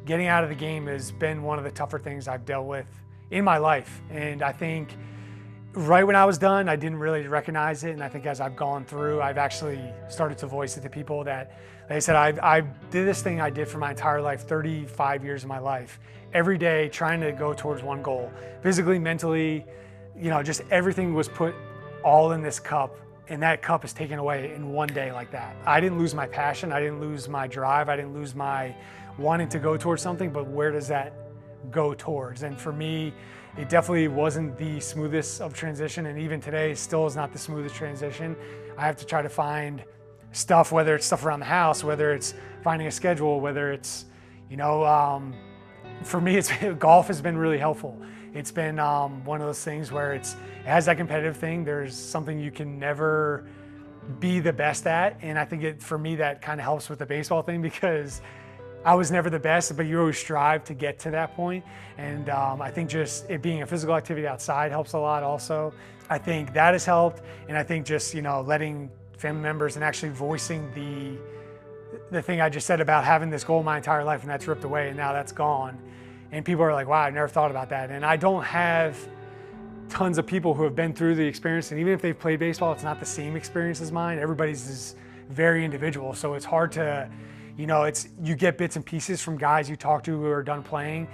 getting out of the game has been one of the tougher things I've dealt with in my life. And I think right when I was done, I didn't really recognize it. And I think as I've gone through, I've actually started to voice it to people that, like I said, I did this thing I did for my entire life, 35 years of my life, every day trying to go towards one goal, physically, mentally, just everything was put all in this cup, and that cup is taken away in one day like that. I didn't lose my passion, I didn't lose my drive, I didn't lose my wanting to go towards something, but where does that go towards? And for me, it definitely wasn't the smoothest of transition, and even today still is not the smoothest transition. I have to try to find stuff, whether it's stuff around the house, whether it's finding a schedule, whether it's, for me, golf has been really helpful. It's been one of those things where it has that competitive thing. There's something you can never be the best at, and I think for me that kind of helps with the baseball thing, because I was never the best, but you always strive to get to that point. And I think just it being a physical activity outside helps a lot also. I think that has helped, and I think just letting family members and actually voicing the thing I just said about having this goal my entire life, and that's ripped away and now that's gone. And people are like, wow, I never thought about that. And I don't have tons of people who have been through the experience, and even if they've played baseball, it's not the same experience as mine. Everybody's is very individual, so it's hard to, you get bits and pieces from guys you talk to who are done playing.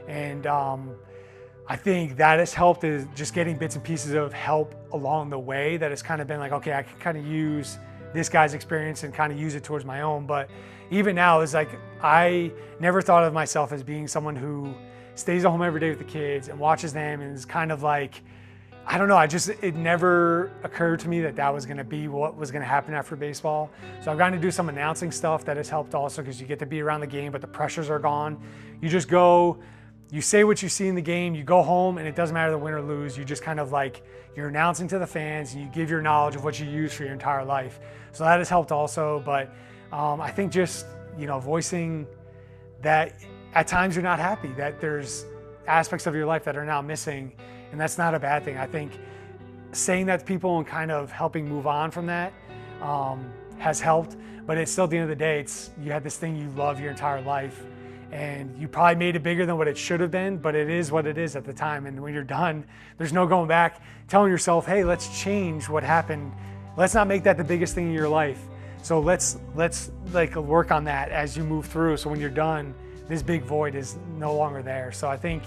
And I think that has helped, is just getting bits and pieces of help along the way that has kind of been like, okay, I can kind of use this guy's experience and kind of use it towards my own. But even now, it's like, I never thought of myself as being someone who stays at home every day with the kids and watches them and is kind of like, I don't know, it never occurred to me that was gonna be what was gonna happen after baseball. So I've gotten to do some announcing stuff that has helped also, because you get to be around the game, but the pressures are gone. You just go, you say what you see in the game, you go home, and it doesn't matter the win or lose. You just kind of like, you're announcing to the fans, and you give your knowledge of what you use for your entire life. So that has helped also, but I think just, voicing that at times you're not happy, that there's aspects of your life that are now missing, and that's not a bad thing. I think saying that to people and kind of helping move on from that has helped, but it's still, at the end of the day, you had this thing you love your entire life, and you probably made it bigger than what it should have been, but it is what it is at the time. And when you're done, there's no going back, telling yourself, hey, let's change what happened. Let's not make that the biggest thing in your life. So let's like work on that as you move through. So when you're done, this big void is no longer there. So I think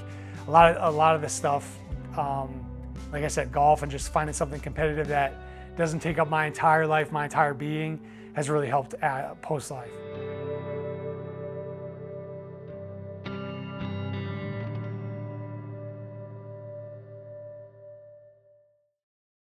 a lot of the stuff, like I said, golf and just finding something competitive that doesn't take up my entire life, my entire being, has really helped post-life.